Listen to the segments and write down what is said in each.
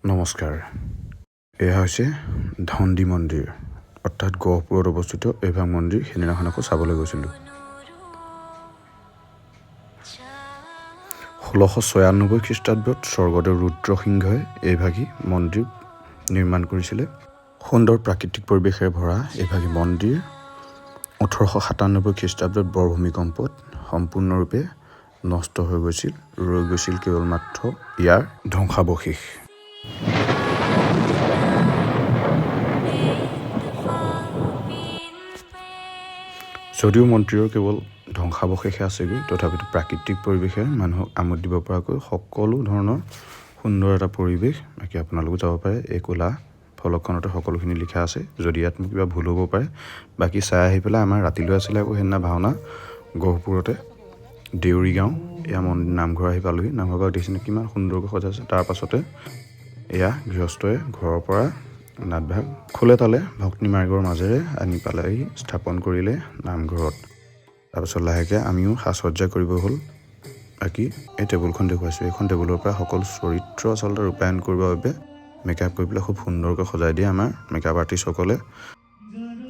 নমস্কাৰ। এয়া হৈছে ধনদি মন্দিৰ, অৰ্থাৎ গহপুৰত অৱস্থিত এইভাগ মন্দিৰ। সেইদিনাখন আকৌ চাবলৈ গৈছিলোঁ। 1696 খ্ৰীষ্টাব্দত স্বৰ্গদেউ ৰুদ্ৰসিংহই এইভাগী মন্দিৰ নিৰ্মাণ কৰিছিলে। সুন্দৰ প্ৰাকৃতিক পৰিৱেশেৰে ভৰা এইভাগী মন্দিৰ 1897 খ্ৰীষ্টাব্দত বৰভূমিকম্পত সম্পূৰ্ণৰূপে নষ্ট হৈ গৈছিল। ৰৈ গৈছিল কেৱল মাত্ৰ ইয়াৰ ধ্বংসাৱশেষ। যদিও মন্দিৰৰ কেৱল ধ্বংসাৱশেষে আছেগৈ, তথাপিতো প্ৰাকৃতিক পৰিৱেশে মানুহক আমোদ দিব পৰাকৈ সকলো ধৰণৰ সুন্দৰ এটা পৰিৱেশ। বাকী আপোনালোকো যাব পাৰে। এই ক'লা ফলকখনতে সকলোখিনি লিখা আছে। যদি ইয়াত মোৰ কিবা ভুল হ'ব পাৰে, বাকী চাই আহি পেলাই আমাৰ ৰাতিলৈ আছিলে আকৌ সেইদিনা ভাওনা গহপুৰতে দেউৰী গাঁও। এয়া নামঘৰ আহি পালোহি। নামঘৰ দেখিছেনে কিমান সুন্দৰকৈ সজাইছে। তাৰ পাছতে এয়া গৃহস্থই ঘৰৰ পৰা নাটভাগ খোলে তালে ভক্তি মাৰ্গৰ মাজেৰে আনি পেলাই স্থাপন কৰিলে নামঘৰত। তাৰপাছত লাহেকৈ আমিও সাজ সজ্জা কৰিব হ'ল। বাকী এই টেবুলখন দেখুৱাইছোঁ। এইখন টেবুলৰ পৰা সকলো চৰিত্ৰ আচলতে ৰূপায়ণ কৰিবৰ বাবে মেকআপ কৰি পেলাই খুব সুন্দৰকৈ সজাই দিয়ে আমাৰ মেকআপ আৰ্টিষ্টসকলে।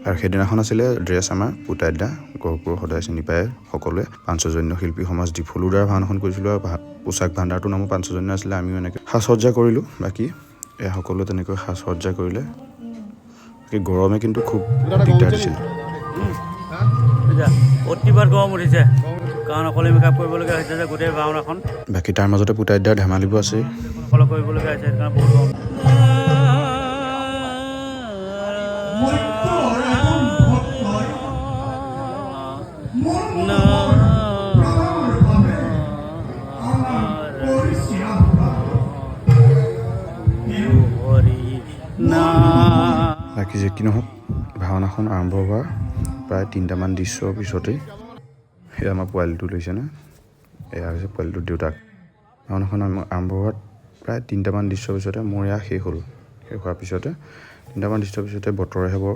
আৰু সেইদিনাখন আছিলে ড্ৰেছ আমাৰ পুতাই দা, গহপুৰ সদায় চিনি পায় সকলোৱে। পাঞ্চজন্য শিল্পী সমাজ ডিফলুৰ দ্বাৰা ভাওনাখন কৰিছিলোঁ আৰু পোচাক ভাণ্ডাৰটোৰ নামো পাঞ্চজন্য আছিলে। আমিও এনেকৈ সাজ সজ্জা কৰিলোঁ। বাকী এয়া সকলোৱে তেনেকৈ সাজ সজ্জা কৰিলে। বাকী গৰমে কিন্তু খুব দিগদাৰ দিছিল। অতিবাৰ গৰম উঠিছে, কাৰণ অকলে মেকআপ কৰিবলগীয়া হৈছে যে গোটেই ভাওনাখন। বাকী তাৰ মাজতে পুতাই দিয়াৰ ধেমালিবোৰ আছে। অকলে কৰিবলগীয়া হৈছে, সেইকাৰণে বহুত গৰম। বাকী যে কি নহওক, ভাওনাখন আৰম্ভ হোৱা প্ৰায় 3টামান দৃশ্যৰ পিছতেই সেয়া আমাৰ পোৱালিটো লৈছেনে, এয়া হৈছে পোৱালিটোৰ দেউতাক। ভাওনাখন আৰম্ভ হোৱাত প্ৰায় 3টামান দৃশ্যৰ পিছতে মোৰ এয়া শেষ হ'ল। শেষ হোৱাৰ পিছতে 3টামান দৃশ্যৰ পিছতে বতৰেহে বৰ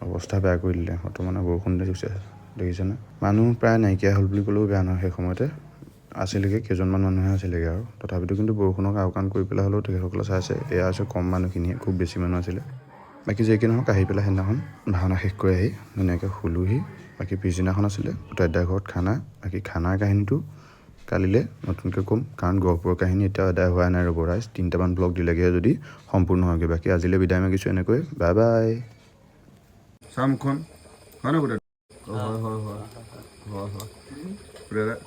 অৱস্থা বেয়া কৰি দিলে। মানে বৰষুণ দিছে দেখিছেনে। মানুহ প্ৰায় নাইকিয়া হ'ল বুলি ক'লেও বেয়া নহয়। সেই সময়তে আছিলেগৈ কেইজনমান মানুহে আছিলেগৈ আৰু তথাপিতো কিন্তু বৰষুণক আওকাণ কৰি পেলাই হ'লেও তেখেতসকলে চাইছে। এয়া হৈছে কম মানুহখিনিয়ে, খুব বেছি মানুহ আছিলে। বাকী যে কি নহওক, আহি পেলাই সেইদিনাখন ভাওনা শেষ কৰি আহি ধুনীয়াকৈ শুলোহি। বাকী পিছদিনাখন আছিলে পুতাই দাৰ ঘৰত খানা। বাকী খানাৰ কাহিনীটো কালিলৈ নতুনকৈ ক'ম, কাৰণ গহপুৰৰ কাহিনী এতিয়াও আদায় হোৱা নাই। ৰ'ব ৰাইজ, 3টামান ব্লগ দিলেগৈ যদি সম্পূৰ্ণ হয়গৈ। বাকী আজিলৈ বিদায় মাগিছোঁ এনেকৈ, বাই বাই। চামখন হয় ন? হয় হয় হয় হয় হয়।